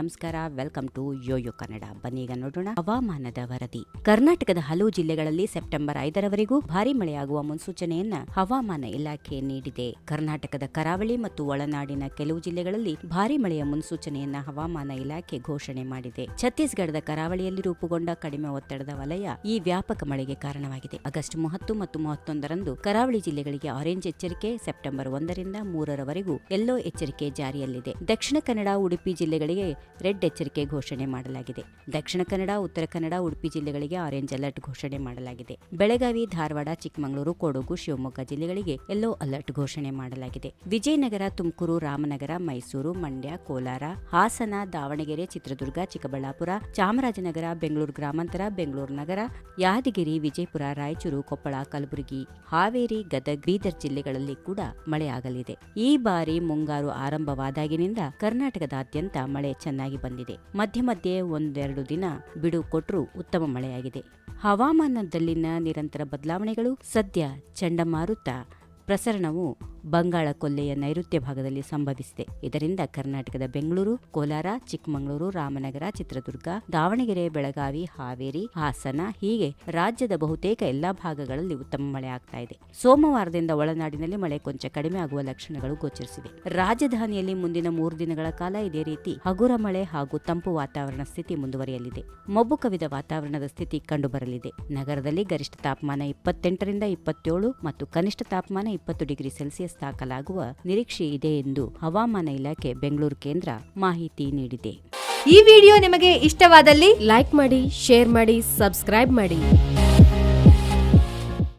ನಮಸ್ಕಾರ, welcome to Yoyo Kannada. ಬನ್ನೀಗ ನೋಡೋಣ ಹವಾಮಾನದ ವರದಿ. ಕರ್ನಾಟಕದ ಹಲವು ಜಿಲ್ಲೆಗಳಲ್ಲಿ ಸೆಪ್ಟೆಂಬರ್ 5ರವರೆಗೂ ಭಾರೀ ಮಳೆಯಾಗುವ ಮುನ್ಸೂಚನೆಯನ್ನ ಹವಾಮಾನ ಇಲಾಖೆ ನೀಡಿದೆ. ಕರ್ನಾಟಕದ ಕರಾವಳಿ ಮತ್ತು ಒಳನಾಡಿನ ಕೆಲವು ಜಿಲ್ಲೆಗಳಲ್ಲಿ ಭಾರೀ ಮಳೆಯ ಮುನ್ಸೂಚನೆಯನ್ನ ಹವಾಮಾನ ಇಲಾಖೆ ಘೋಷಣೆ ಮಾಡಿದೆ. ಛತ್ತೀಸ್ಗಢದ ಕರಾವಳಿಯಲ್ಲಿ ರೂಪುಗೊಂಡ ಕಡಿಮೆ ಒತ್ತಡದ ವಲಯ ಈ ವ್ಯಾಪಕ ಮಳೆಗೆ ಕಾರಣವಾಗಿದೆ. ಆಗಸ್ಟ್ 30 ಮತ್ತು 31ರಂದು ಕರಾವಳಿ ಜಿಲ್ಲೆಗಳಿಗೆ ಆರೆಂಜ್ ಎಚ್ಚರಿಕೆ, ಸೆಪ್ಟೆಂಬರ್ 1ರಿಂದ 3ರವರೆಗೂ ಯೆಲ್ಲೋ ಎಚ್ಚರಿಕೆ ಜಾರಿಯಲ್ಲಿದೆ. ದಕ್ಷಿಣ ಕನ್ನಡ, ಉಡುಪಿ ಜಿಲ್ಲೆಗಳಿಗೆ ರೆಡ್ ಎಚ್ಚರಿಕೆ ಘೋಷಣೆ ಮಾಡಲಾಗಿದೆ. ದಕ್ಷಿಣ ಕನ್ನಡ, ಉತ್ತರ ಕನ್ನಡ, ಉಡುಪಿ ಜಿಲ್ಲೆಗಳಿಗೆ ಆರೆಂಜ್ ಅಲರ್ಟ್ ಘೋಷಣೆ ಮಾಡಲಾಗಿದೆ. ಬೆಳಗಾವಿ, ಧಾರವಾಡ, ಚಿಕ್ಕಮಗಳೂರು, ಕೊಡಗು, ಶಿವಮೊಗ್ಗ ಜಿಲ್ಲೆಗಳಿಗೆ ಯೆಲ್ಲೋ ಅಲರ್ಟ್ ಘೋಷಣೆ ಮಾಡಲಾಗಿದೆ. ವಿಜಯನಗರ, ತುಮಕೂರು, ರಾಮನಗರ, ಮೈಸೂರು, ಮಂಡ್ಯ, ಕೋಲಾರ, ಹಾಸನ, ದಾವಣಗೆರೆ, ಚಿತ್ರದುರ್ಗ, ಚಿಕ್ಕಬಳ್ಳಾಪುರ, ಚಾಮರಾಜನಗರ, ಬೆಂಗಳೂರು ಗ್ರಾಮಾಂತರ, ಬೆಂಗಳೂರು ನಗರ, ಯಾದಗಿರಿ, ವಿಜಯಪುರ, ರಾಯಚೂರು, ಕೊಪ್ಪಳ, ಕಲಬುರಗಿ, ಹಾವೇರಿ, ಗದಗ, ಬೀದರ್ ಜಿಲ್ಲೆಗಳಲ್ಲಿ ಕೂಡ ಮಳೆಯಾಗಲಿದೆ. ಈ ಬಾರಿ ಮುಂಗಾರು ಆರಂಭವಾದಾಗಿನಿಂದ ಕರ್ನಾಟಕದಾದ್ಯಂತ ಮಳೆ ಚೆನ್ನಾಗಿ ಬಂದಿದೆ. ಮಧ್ಯೆ ಮಧ್ಯೆ ಒಂದೆರಡು ದಿನ ಬಿಡು ಕೊಟ್ಟರೂ ಉತ್ತಮ ಮಳೆಯಾಗಿದೆ. ಹವಾಮಾನದಲ್ಲಿನ ನಿರಂತರ ಬದಲಾವಣೆಗಳು. ಸದ್ಯ ಚಂಡಮಾರುತ ಪ್ರಸರಣವು ಬಂಗಾಳ ಕೊಲ್ಲಿಯ ನೈಋತ್ಯ ಭಾಗದಲ್ಲಿ ಸಂಭವಿಸಿದೆ. ಇದರಿಂದ ಕರ್ನಾಟಕದ ಬೆಂಗಳೂರು, ಕೋಲಾರ, ಚಿಕ್ಕಮಗಳೂರು, ರಾಮನಗರ, ಚಿತ್ರದುರ್ಗ, ದಾವಣಗೆರೆ, ಬೆಳಗಾವಿ, ಹಾವೇರಿ, ಹಾಸನ ಹೀಗೆ ರಾಜ್ಯದ ಬಹುತೇಕ ಎಲ್ಲಾ ಭಾಗಗಳಲ್ಲಿ ಉತ್ತಮ ಮಳೆ ಆಗ್ತಾ ಇದೆ. ಸೋಮವಾರದಿಂದ ಒಳನಾಡಿನಲ್ಲಿ ಮಳೆ ಕೊಂಚ ಕಡಿಮೆ ಆಗುವ ಲಕ್ಷಣಗಳು ಗೋಚರಿಸಿವೆ. ರಾಜಧಾನಿಯಲ್ಲಿ ಮುಂದಿನ 3 ದಿನಗಳ ಕಾಲ ಇದೇ ರೀತಿ ಹಗುರ ಮಳೆ ಹಾಗೂ ತಂಪು ವಾತಾವರಣ ಸ್ಥಿತಿ ಮುಂದುವರಿಯಲಿದೆ. ಮೊಬ್ಬು ಕವಿದ ವಾತಾವರಣದ ಸ್ಥಿತಿ ಕಂಡುಬರಲಿದೆ. ನಗರದಲ್ಲಿ ಗರಿಷ್ಠ ತಾಪಮಾನ 28ರಿಂದ 27 ಮತ್ತು ಕನಿಷ್ಠ ತಾಪಮಾನ 20 ಡಿಗ್ರಿ ಸೆಲ್ಸಿಯಸ್ ದಾಖಲಾಗುವ ನಿರೀಕ್ಷೆ ಇದೆ ಎಂದು ಹವಾಮಾನ ಇಲಾಖೆ ಬೆಂಗಳೂರು ಕೇಂದ್ರ ಮಾಹಿತಿ ನೀಡಿದೆ. ಈ ವಿಡಿಯೋ ನಿಮಗೆ ಇಷ್ಟವಾದಲ್ಲಿ ಲೈಕ್ ಮಾಡಿ, ಶೇರ್ ಮಾಡಿ, ಸಬ್ಸ್ಕ್ರೈಬ್ ಮಾಡಿ.